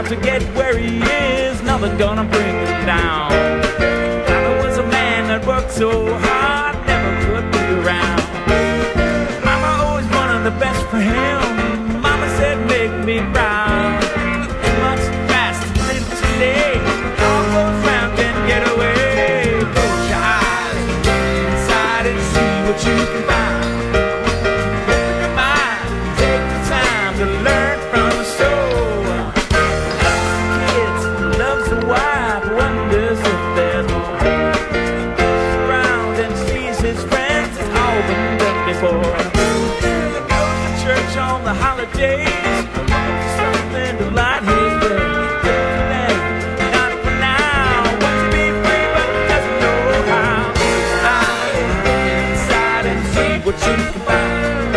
To get where he is, nothing gonna bring him down. Mama was a man that worked so hard, never could be around. Mama always wanted the best for him. Mama said, make me proud. Much fast, little too late. All goes round and get away. Close your eyes, inside and see what you can find. Open your mind, take the time to learn from the soul. Wonders if there's no hope. Around and sees his friends, it's all been done before. Goes to church on the holidays, something to light his way. Not for now, wants to be free but doesn't know how. Inside and see what you can find.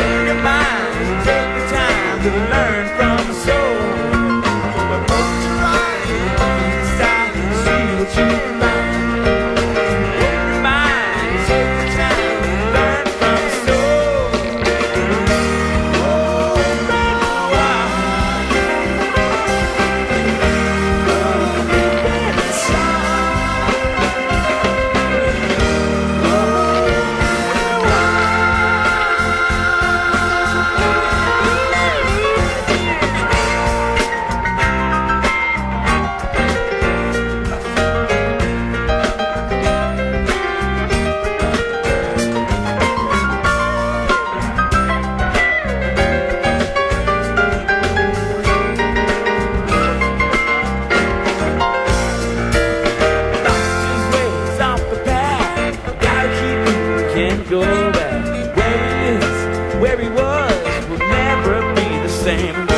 In your mind, take the time to learn from the soul. Go back where he is, where he was, will never be the same.